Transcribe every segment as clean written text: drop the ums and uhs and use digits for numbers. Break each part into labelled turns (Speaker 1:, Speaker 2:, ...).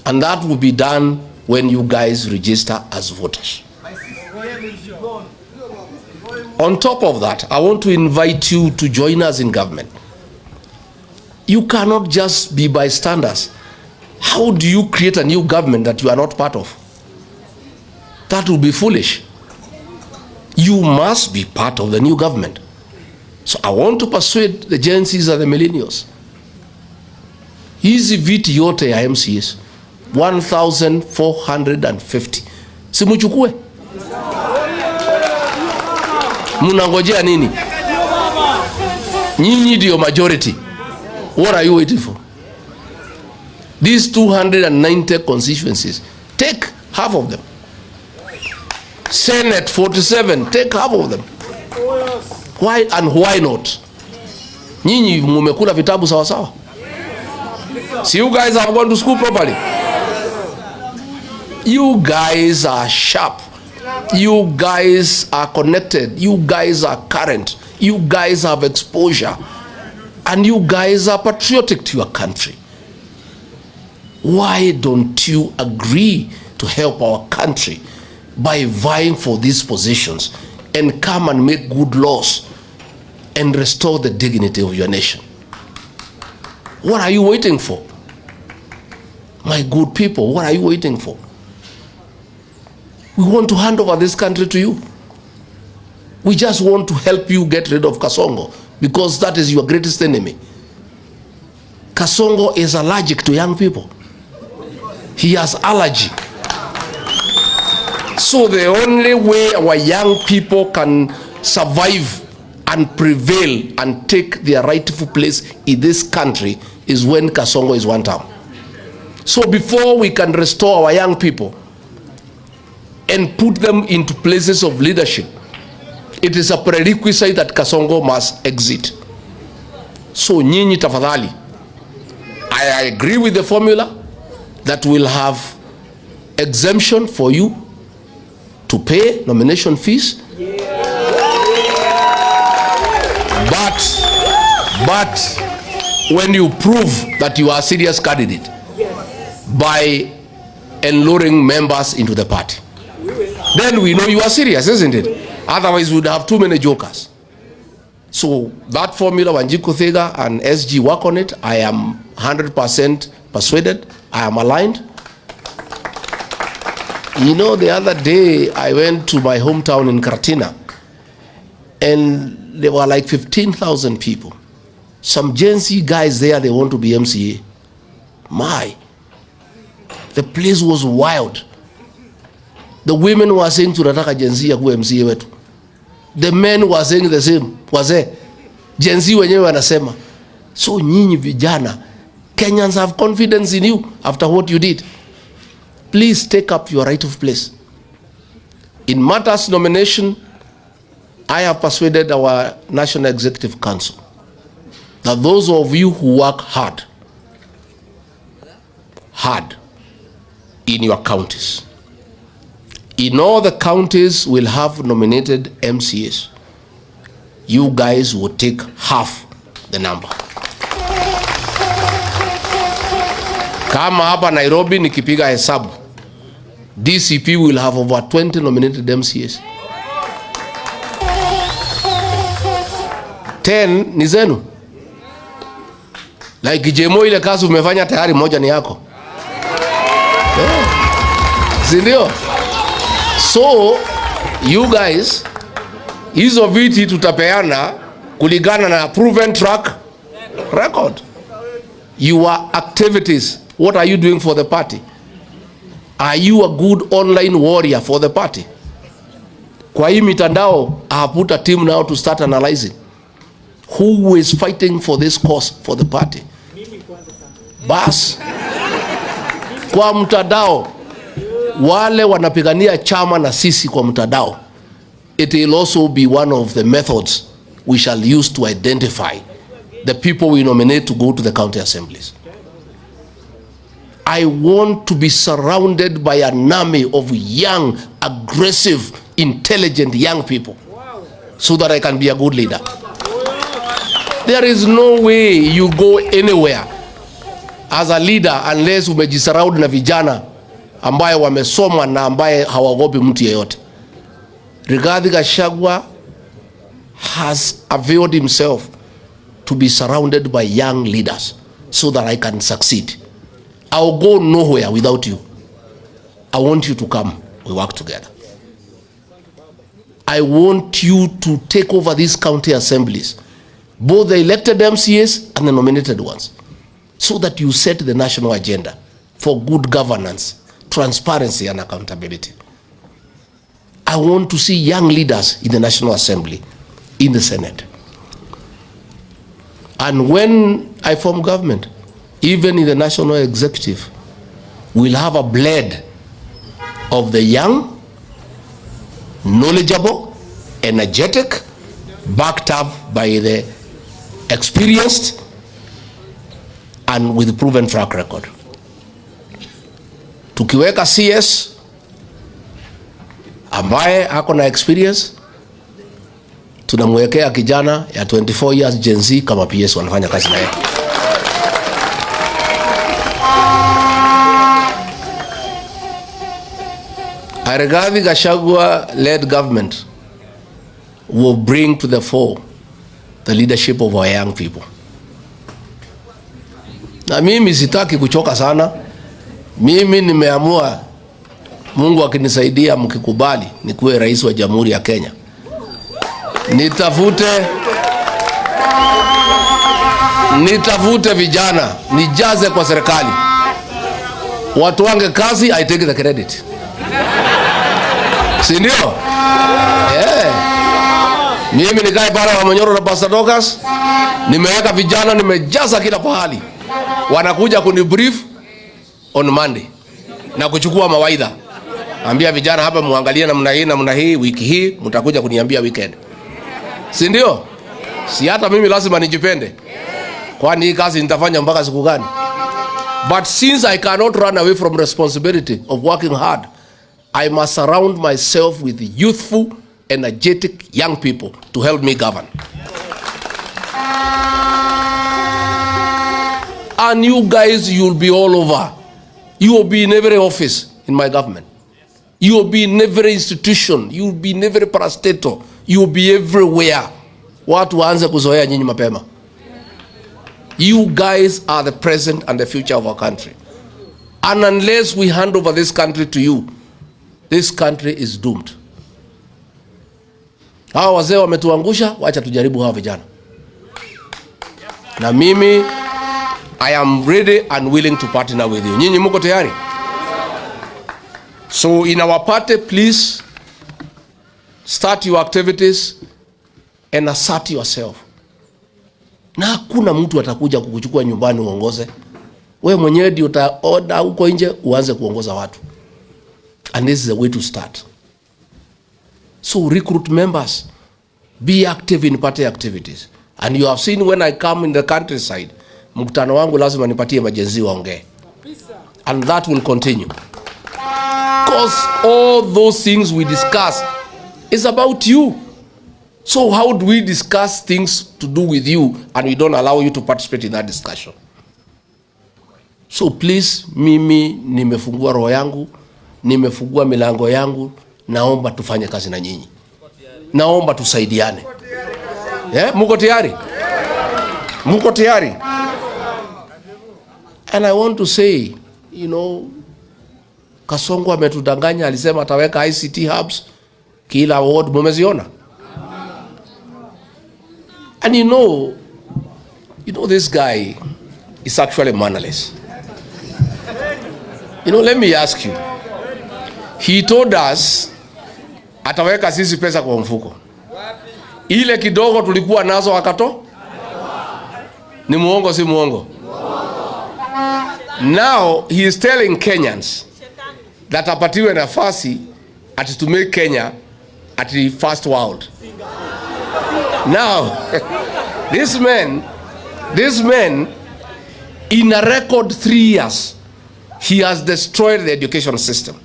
Speaker 1: And that will be done when you guys register as voters. On top of that, I want to invite you to join us in government. You cannot just be bystanders. How do you create a new government that you are not part of? That will be foolish. You must be part of the new government. So I want to persuade the Gen Zs and the millennials. Hizi viti yote ya MCS 1450. Simuchukue. Munangojea nini? Nyinyi ndio majority. What are you waiting for? These 290 constituencies, take half of them. Senate 47, take half of them. Why and why not? Nyinyi mumekula vitabu sawa sawa. See, you guys have gone to school properly. You guys are sharp. You guys are connected. You guys are current. You guys have exposure. And you guys are patriotic to your country. Why don't you agree to help our country by vying for these positions and come and make good laws and restore the dignity of your nation? What are you waiting for? My good people, what are you waiting for? We want to hand over this country to you. We just want to help you get rid of Kasongo because that is your greatest enemy. Kasongo is allergic to young people. He has allergy. So the only way our young people can survive and prevail and take their rightful place in this country is when Kasongo is one term. So before we can restore our young people and put them into places of leadership, it is a prerequisite that Kasongo must exit. So nyinyi tafadhali, I agree with the formula that will have exemption for you to pay nomination fees. But when you prove that you are a serious candidate by enluring members into the party, then we know you are serious, isn't it? Otherwise we would have too many jokers. So that formula, Wanjiku Thega and SG work on it. I am 100% persuaded. I am aligned. You know, the other day I went to my hometown in Karatina and there were like 15,000 people. Some Gen Z guys there, they want to be MCA. The place was wild. The women were saying tunataka Gen Z akuwe MCA wetu. The men were saying the same. Wazee Gen Z wenyewe wanasema. So nyinyi vijana, Kenyans have confidence in you after what you did. Please take up your rightful place. In matters nomination, I have persuaded our National Executive Council that those of you who work hard in your counties, in all the counties will have nominated MCAs. You guys will take half the number. Kama hapa Nairobi nikipiga hesabu, DCP will have over 20 nominated MCAs. 10 ni zenu. Like Jemo, ile kazi umefanya tayari, moja ni yako. Sindio? So you guys, hizo viti tutapeana kulingana na proven track record. Your activities, what are you doing for the party? Are you a good online warrior for the party? Kwa hii mitandao, I have put a team now to start analyzing who is fighting for this cause for the party. Bas, kwa mtandao, wale wanapigania chama na sisi kwa mtandao, it will also be one of the methods we shall use to identify the people we nominate to go to the county assemblies. I want to be surrounded by an army of young, aggressive, intelligent young people so that I can be a good leader. There is no way you go anywhere as a leader unless umejisurround na vijana ambaye wamesoma na ambaye hawaogopi mtu yeyote. Rigathi Gachagua has availed himself to be surrounded by young leaders so that I can succeed. I'll go nowhere without you. I want you to come. We work together. I want you to take over these county assemblies, both the elected MCAs and the nominated ones, so that you set the national agenda for good governance, transparency and accountability. I want to see young leaders in the National Assembly, in the Senate. And when I form government, even in the National Executive, we'll have a blend of the young, knowledgeable, energetic, backed up by the experienced and with proven track record. Tukiweka CS ambaye ako na experience, tunamwekea kijana ya 24 years Gen Z kama PS wanafanya kazi naye. A Rigathi Gachagua-led government will bring to the fore the leadership of our young people. Na mimi sitaki kuchoka sana. Mimi nimeamua, Mungu akinisaidia, mkikubali, nikuwe rais wa Jamhuri ya Kenya. Nitafute vijana, nijaze kwa serikali. Watu wange kazi, I take the credit. Si ndio? Mimi nikae para wa Manyoro na Pastor Dokas, nimeweka vijana, nimejaza kila pahali. Wanakuja kunibrief on Monday na kuchukua mawaidha. Ambia vijana hapa muangalie namna hii, wiki hii mtakuja kuniambia weekend. Si ndio? Si hata mimi lazima nijipende. Kwani hii kazi nitafanya mpaka siku gani? But since I cannot run away from responsibility of working hard, I must surround myself with youthful, energetic young people to help me govern. And you guys, you'll be all over. You will be in every office in my government. You will be in every institution. You will be in every parastatal. You will be everywhere. Watu waanze kuzoea nyinyi mapema. You guys are the present and the future of our country. And unless we hand over this country to you, this country is doomed. Hawa wazee wametuangusha, wacha tujaribu hawa vijana. Na mimi, I am ready and willing to partner with you. Nyinyi mko tayari? So in our party, please start your activities and assert yourself. Na hakuna mtu atakuja kukuchukua nyumbani uongoze. Wewe mwenyewe ndio utaoda huko nje uanze kuongoza watu. And this is the way to start. So recruit members. Be active in party activities. And you have seen when I come in the countryside, mkutano wangu lazima nipatie majenzi waongee. And that will continue. Because all those things we discuss is about you. So how do we discuss things to do with you and we don't allow you to participate in that discussion? So please, mimi nimefungua roho yangu, nimefungua milango yangu, naomba tufanye kazi na nyinyi. Naomba tusaidiane. Muko tayari? Muko tayari? And I want to say, you know, Kasongo ametudanganya, alisema ataweka ICT hubs kila ward, mumeziona? And you know this guy is actually mannerless. You know, let me ask you. He told us ataweka sisi pesa kwa mfuko. Ile kidogo tulikuwa nazo akato? Ni muongo si muongo? Now he is telling Kenyans that apatiwe nafasi ati to make Kenya at the first world. Now this man in a record 3 years he has destroyed the education system.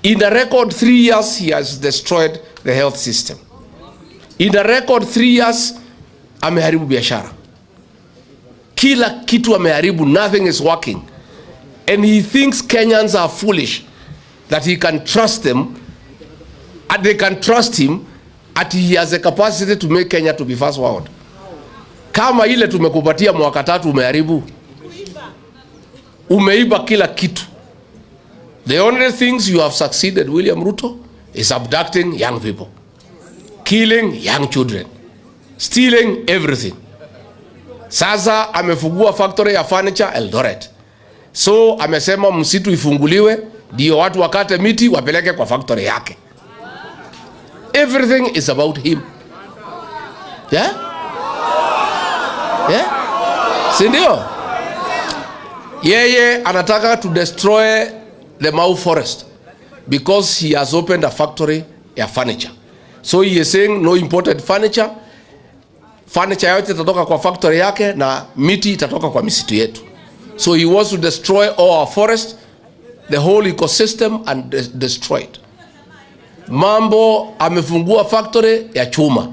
Speaker 1: In a record 3 years he has destroyed the health system. In a record 3 years ameharibu biashara. Kila kitu ameharibu, nothing is working. And he thinks Kenyans are foolish that he can trust them, and they can trust him, that he has a capacity to make Kenya to be fast forward. Kama ile tumekupatia mwaka 3 umeharibu. Umeiba kila kitu. The only things you have succeeded, William Ruto, is abducting young people, killing young children, stealing everything. Sasa amefungua factory ya furniture Eldoret. So amesema msitu ifunguliwe ndio watu wakate miti wapeleke kwa factory yake. Everything is about him. Yeah? Yeah? Sindio? Yeye anataka to destroy the Mau forest because he has opened a factory ya furniture. So he is saying no imported furniture. Furniture yote itatoka kwa factory yake na miti itatoka kwa misitu yetu. So he wants to destroy all our forest, the whole ecosystem, and destroy it. Mambo amefungua factory ya chuma.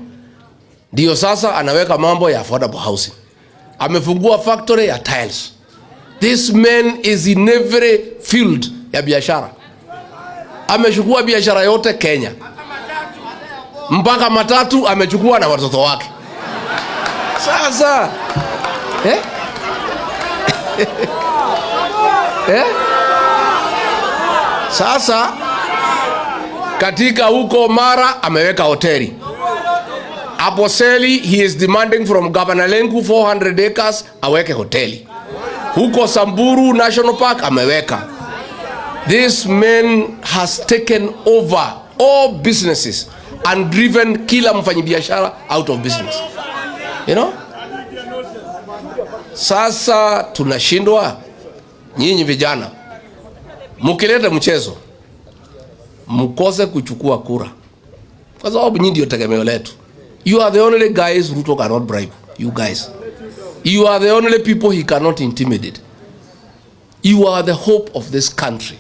Speaker 1: Ndio sasa anaweka mambo ya affordable housing. Amefungua factory ya tiles. This man is in every field ya biashara. Amechukua biashara yote Kenya. Mpaka matatu amechukua na watoto wake. Sasa Sasa katika huko Mara ameweka hoteli. Aposeli, he is demanding from Governor Lenku 400 acres aweke hoteli. Huko Samburu National Park ameweka. This man has taken over all businesses and driven kila mfanyibiashara out of business. You know? Sasa tunashindwa, nyinyi vijana mukileta mchezo mkose kuchukua kura kwa sababu nyinyi ndio tegemeo letu. You are the only guys Ruto cannot bribe. You guys, you are the only people he cannot intimidate. You are the hope of this country.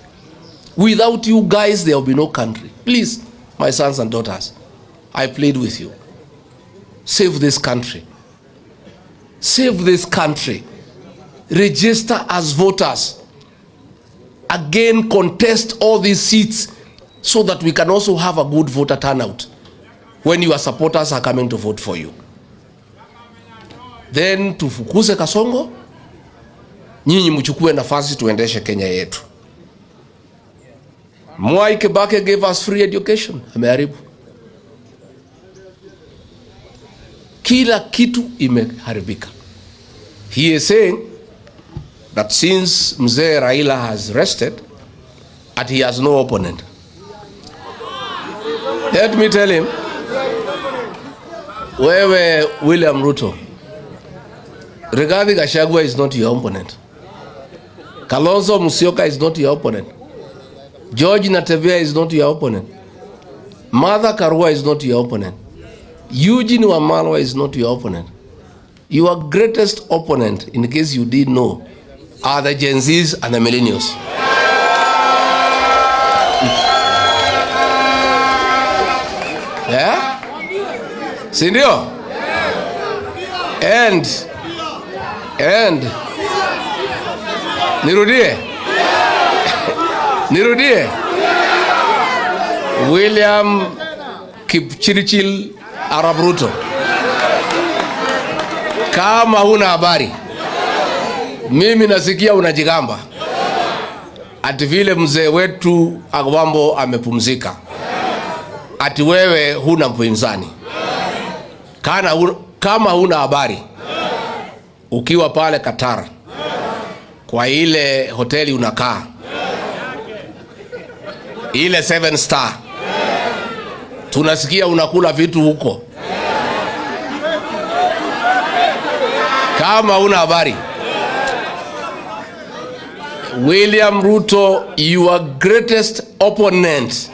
Speaker 1: Without you guys there will be no country. Please, my sons and daughters, I plead with you, save this country. Save this country. Register as voters. Again, contest all these seats so that we can also have a good voter turnout when your supporters are coming to vote for you. Then tufukuze Kasongo, nyinyi mchukue nafasi tuendeshe Kenya yetu. Mwai Kibaki gave us free education. Ameharibu. Kila kitu imeharibika. He is saying that since Mzee Raila has rested, that he has no opponent. Let me tell him, Wewe William Ruto, Rigathi Gachagua is not your opponent. Kalonzo Musyoka is not your opponent. George Natevia is not your opponent. Martha Karua is not your opponent. Eugene Wamalwa is not your opponent. Your greatest opponent, in case you didn't know, are the Gen Zs and the millennials. Yeah? Sindio? And Nirudie William Kipchirchir Arap Ruto, kama huna habari, mimi nasikia unajigamba ati vile mzee wetu Agwambo amepumzika, ati wewe huna mpinzani. Kama huna habari, ukiwa pale Qatar kwa ile hoteli unakaa, ile 7 star, tunasikia unakula vitu huko. Kama huna habari, William Ruto, your greatest opponent,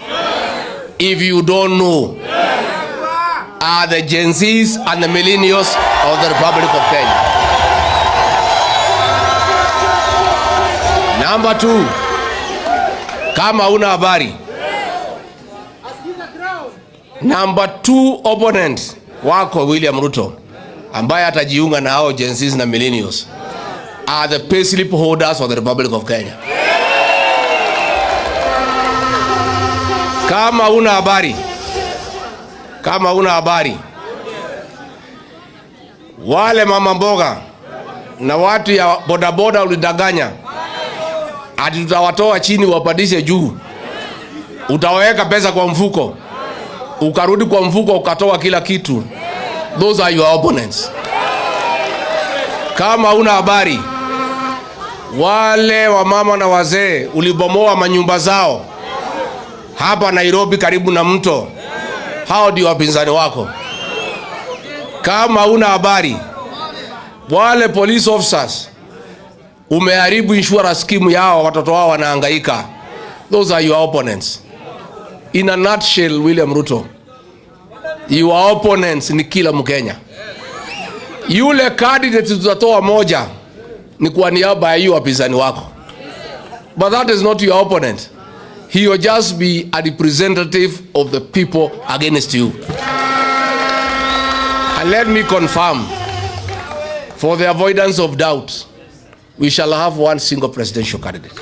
Speaker 1: if you don't know, are the Gen Zs and the millennials of the Republic of Kenya. Number 2, kama huna habari, number 2 opponent wako William Ruto, ambaye atajiunga na hao Gen Zs na millennials, are the payslip holders for the Republic of Kenya. Kama una habari, wale mama mboga na watu ya bodaboda ulidanganya ati tutawatoa chini wapadishe juu, utaweka pesa kwa mfuko, ukarudi kwa mfuko ukatoa kila kitu. Those are your opponents. Kama una habari, wale wa mama na wazee ulibomoa manyumba zao hapa Nairobi karibu na mto, hao ndio wapinzani wako. Kama una habari, wale police officers umeharibu insurance scheme yao, watoto wao wanahangaika. Those are your opponents. In a nutshell, William Ruto, your opponents ni kila Mkenya. Yule candidate tutatoa moja ni kwa niaba ya hiyo wapinzani wako, but that is not your opponent. He will just be a representative of the people against you. And let me confirm, for the avoidance of doubt, we shall have one single presidential candidate.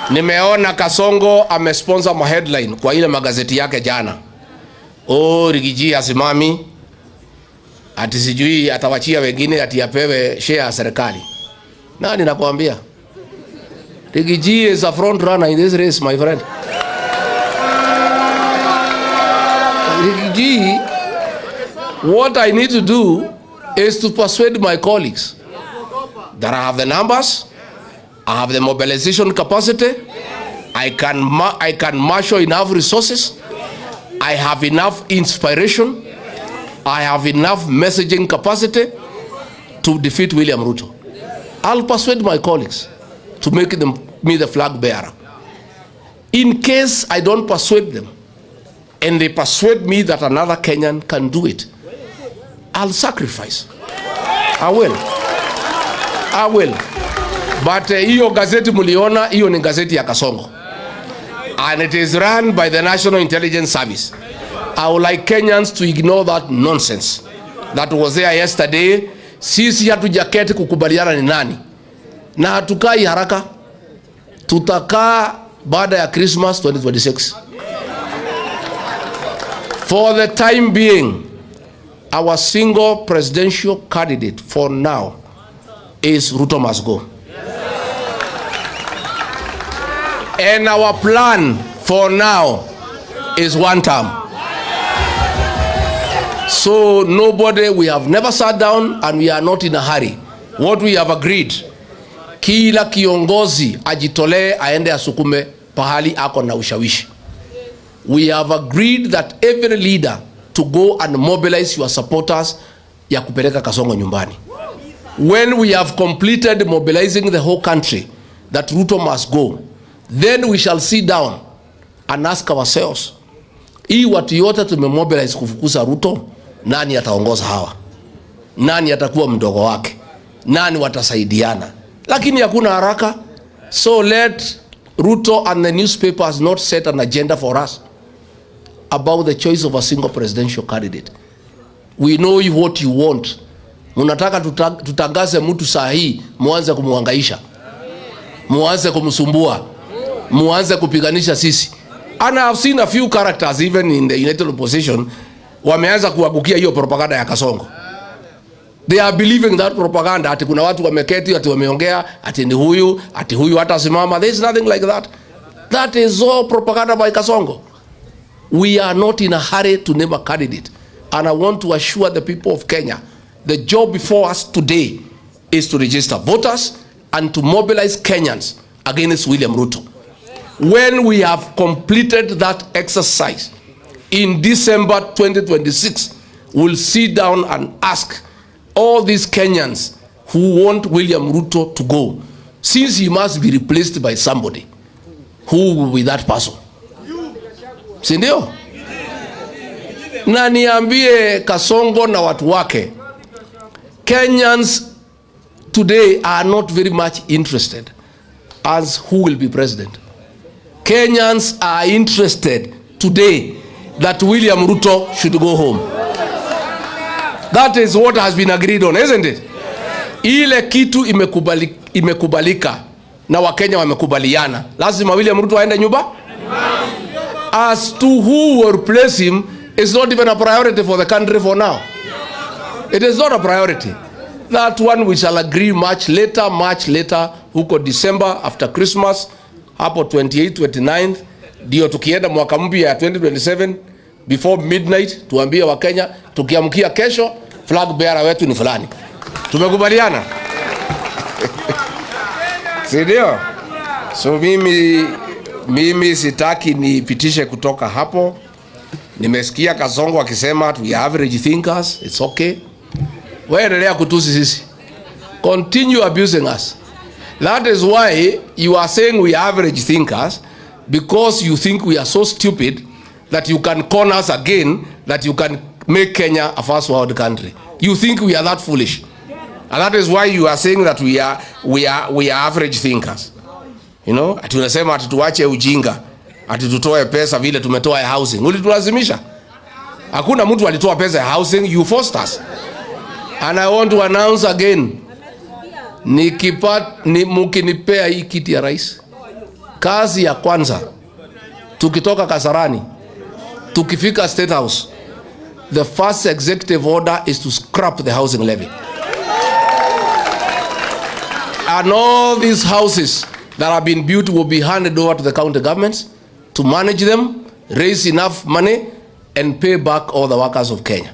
Speaker 1: Nimeona Kasongo amesponsor ma headline kwa ile magazeti yake jana. Rigiji asimami, ati sijui atawachia wengine ati apewe share ya serikali. Nani nakwambia? Rigiji is a front runner in this race, my friend. Rigiji, what I need to do is to persuade my colleagues that I have the numbers, I have the mobilization capacity, I can marshal enough resources, I have enough inspiration, I have enough messaging capacity to defeat William Ruto. I'll persuade my colleagues to make me the flag bearer. In case I don't persuade them, and they persuade me that another Kenyan can do it, I'll sacrifice. I will. But hiyo gazeti muliona, hiyo ni gazeti ya Kasongo. And it is run by the National Intelligence Service. I would like Kenyans to ignore that nonsense that was there yesterday. Sisi hatujaketi kukubaliana ni nani. Na hatukai haraka. Tutakaa baada ya Christmas 2026. For the time being, our single presidential candidate for now is Ruto must go. And our plan for now is one term. So nobody, we have never sat down and we are not in a hurry. What we have agreed, kila kiongozi ajitolee aende asukume pahali ako na ushawishi. We have agreed that every leader to go and mobilize your supporters ya kupeleka Kasongo nyumbani. When we have completed mobilizing the whole country that Ruto must go, then we shall sit down and ask ourselves, hii watu yote tumemobilize kufukuza Ruto, nani ataongoza hawa? Nani atakuwa mdogo wake? Nani watasaidiana? Lakini hakuna haraka. So let Ruto and the newspapers not set an agenda for us about the choice of a single presidential candidate. We know what you want. Munataka tutangaze mtu sahihi, muanze kumuhangaisha, muanze kumsumbua, muanze kupiganisha sisi. And I have seen a few characters even in the United Opposition wameanza kuagukia hiyo propaganda ya Kasongo. They are believing that propaganda, ati kuna watu wameketi ati wameongea ati ni huyu hata simama. There is nothing like that. That is all propaganda by Kasongo. We are not in a hurry to name a candidate. And I want to assure the people of Kenya, the job before us today is to register voters and to mobilize Kenyans against William Ruto. When we have completed that exercise in December 2026, we'll sit down and ask all these Kenyans who want William Ruto to go, since he must be replaced by somebody, who will be that person? Sindio? Na niambie Kasongo na watu wake, Kenyans today are not very much interested as who will be president. Kenyans are interested today that William Ruto should go home. That is what has been agreed on, isn't it? ile kitu imekubalika na Wakenya wamekubaliana, lazima William Ruto aende nyumba. As to who will replace him is not even a priority for the country for now. It is not a priority. That one we shall agree much later, huko December after Christmas, hapo 28th, 29th, ndio tukienda mwaka mpya ya 2027 before midnight, tuambie Wakenya tukiamkia kesho flag bearer wetu ni fulani. Tumekubaliana? Sindio? So mimi sitaki nipitishe kutoka hapo. Nimesikia Kasongo akisema we are average thinkers, it's okay. Wewe endelea kutusi sisi. Continue abusing us. That is why you are saying we are average thinkers, because you think we are so stupid that you can con us again, that you can make Kenya a first world country. You think we are that foolish. And that is why you are saying that we are average thinkers. You know, tunasema tuache ujinga, tutoe pesa vile tumetoa ya housing. Ulitulazimisha. Hakuna mtu alitoa pesa ya housing, you forced us. And I want to announce again, mkinipea hii kiti ya rais, kazi ya kwanza tukitoka Kasarani tukifika State House, the first executive order is to scrap the housing levy. And all these houses that have been built will be handed over to the county governments to manage them, raise enough money, and pay back all the workers of Kenya.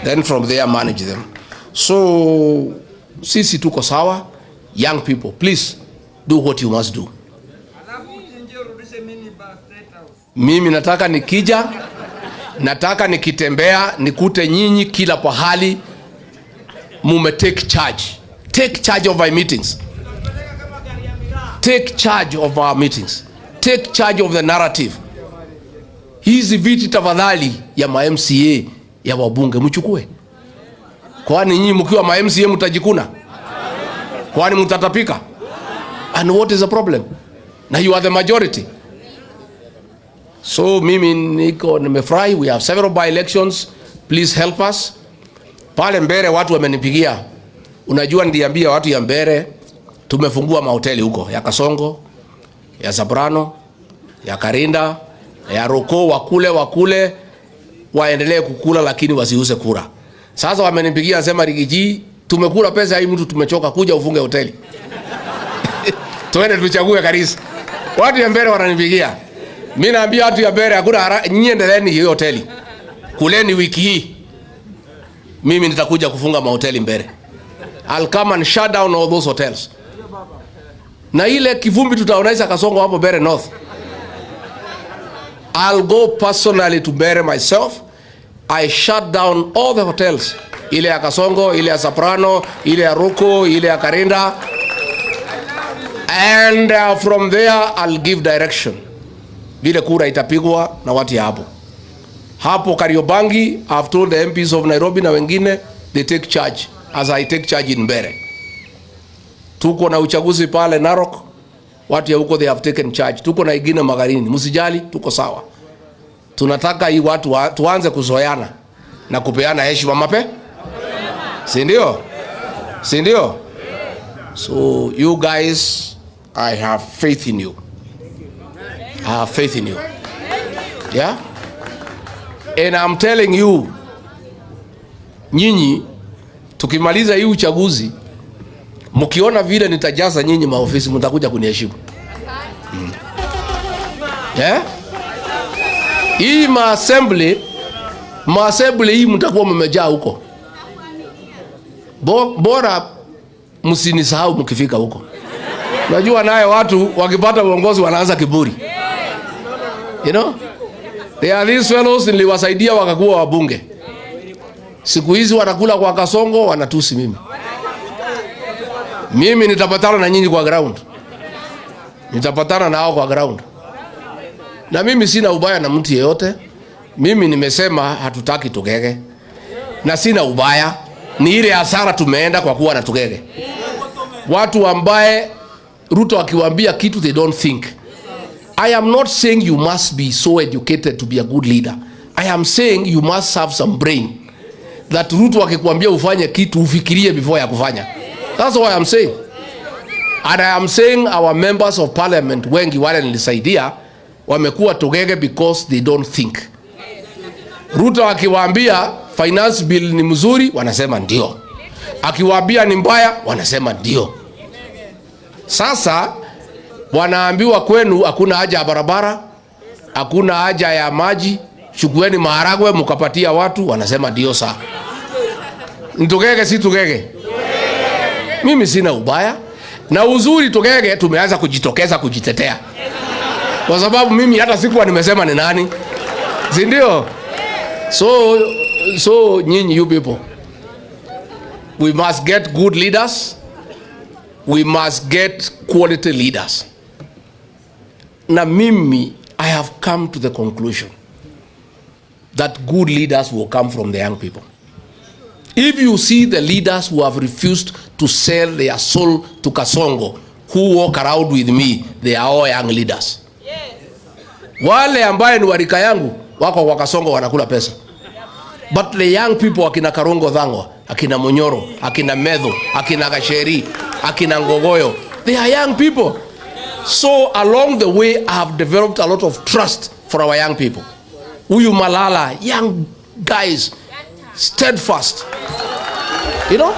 Speaker 1: Then from there manage them. So sisi tuko sawa. Young people, please do what you must do. Mimi nataka nikija, nataka nikitembea nikute nyinyi kila pahali mume take charge. Take charge of our meetings. Take charge of our meetings. Take charge of the narrative. Hizi viti tafadhali ya ma MCA ya wabunge mchukue. Kwani nyinyi mkiwa ma MCA mtajikuna? Kwani mtatapika? And what is the problem? Now you are the majority. So mimi niko nimefurahi, we have several by elections. Please help us. Pale Mbere watu wamenipigia. Unajua ndiambia watu ya Mbere tumefungua mahoteli huko ya Kasongo, ya Zabrano, ya Karinda, ya Roko, wakule waendelee kukula lakini wasiuze kura. Sasa wamenipigia sema Rigiji, tumekula pesa hii mtu tumechoka, kuja ufunge hoteli. Tuende tuchague kanisa. Watu ya Mbere wananipigia. Mimi naambia watu ya Mbere hakuna, nyinyi endeleeni hiyo hoteli. Kuleni wiki hii. Mimi nitakuja kufunga mahoteli Mbere. I'll come and shut down all those hotels. Na ile kivumbi tutaonaisha Kasongo hapo Mbere North. I'll go personally to Mbere myself. I shut down all the hotels. Ile ya Kasongo, ile ya Soprano, ile ya Ruko, ile ya Karinda. And from there I'll give direction. Vile kura itapigwa na watu ya hapo. Hapo Kariobangi, I've told the MPs of Nairobi na wengine, they take charge as I take charge in Mbere. Tuko na uchaguzi pale Narok, watu ya huko they have taken charge. Tuko na ingine Magarini, msijali, tuko sawa. Tunataka hii watu tuanze kuzoeana na kupeana heshima mapema. Si ndio? Si ndio? So you guys, I have faith in you. I have faith in you. Yeah? And I'm telling you, nyinyi tukimaliza hii uchaguzi, mkiona vile nitajaza nyinyi maofisi mtakuja kuniheshimu. Yeah? Hii maassembly hii mtakuwa mmejaa huko. Bora msinisahau mkifika huko. Unajua naye watu wakipata uongozi wanaanza kiburi. You know? They are these fellows niliwasaidia wakakuwa wabunge. Siku hizi wanakula kwa Kasongo wanatusi mimi. Mimi nitapatana na nyinyi kwa ground. Nitapatana nao kwa ground. Na mimi sina ubaya na mtu yeyote. Mimi nimesema hatutaki Tugege. Na sina ubaya. Ni ile hasara tumeenda kwa kuwa na Tugege. Watu ambaye Ruto akiwaambia kitu they don't think. I am not saying you must be so educated to be a good leader. I am saying you must have some brain. That Ruto akikwambia ufanye kitu ufikirie before ya kufanya. That's what I'm saying. And I am saying our members of parliament wengi wale nilisaidia wamekuwa togege because they don't think. Ruto akiwaambia finance bill ni mzuri, wanasema ndio. Akiwaambia ni mbaya, wanasema ndio. Sasa wanaambiwa kwenu hakuna haja ya barabara, hakuna haja ya maji, chukueni maharagwe mkapatia watu, wanasema ndio. Saa ntogege si togege? Mimi sina ubaya na uzuri. Togege tumeanza kujitokeza kujitetea, kwa sababu mimi hata sikuwa nimesema ni nani, si ndio? So nyinyi, you people, we must get good leaders, we must get quality leaders. Na mimi, I have come to the conclusion that good leaders will come from the young people. If you see the leaders who have refused to sell their soul to Kasongo, who walk around with me, they are all young leaders. Yes. Wale ambaye ni warika yangu wako kwa Kasongo wanakula pesa. But the young people, akina Karongo Dhango, akina Munyoro, akina Medho, akina Gacheri, akina Ngogoyo, they are young people. So along the way, I have developed a lot of trust for our young people. Uyu Malala, young guys, steadfast, you know.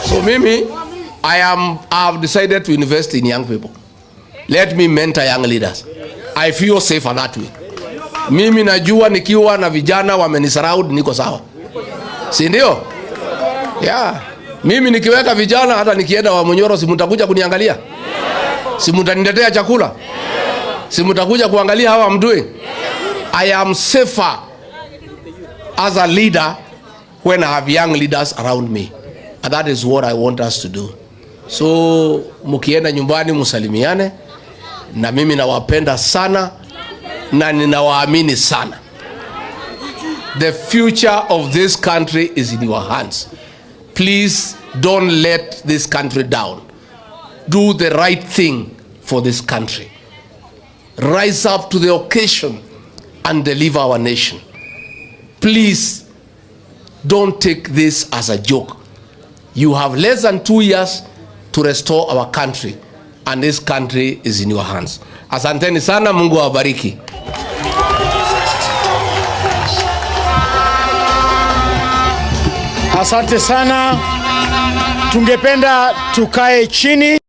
Speaker 1: So mimi, I have decided to invest in young people. Let me mentor young leaders. I feel safer that way. Mimi najua nikiwa na vijana wamenisurround niko sawa, si ndio? Yeah. Mimi nikiweka vijana, hata nikienda wa Munyoro, si mtakuja kuniangalia? Si mtaniletea chakula? Si mtakuja kuangalia hawa mdui? I am safer as a leader when I have young leaders around me, and that is what I want us to do. So mukienda nyumbani musalimiane, na mimi nawapenda sana na ninawaamini sana. The future of this country is in your hands. Please don't let this country down. Do the right thing for this country. Rise up to the occasion and deliver our nation. Please don't take this as a joke. You have less than 2 years to restore our country, and this country is in your hands. Asanteni sana, Mungu awabariki.
Speaker 2: Asante sana. Tungependa tukae chini.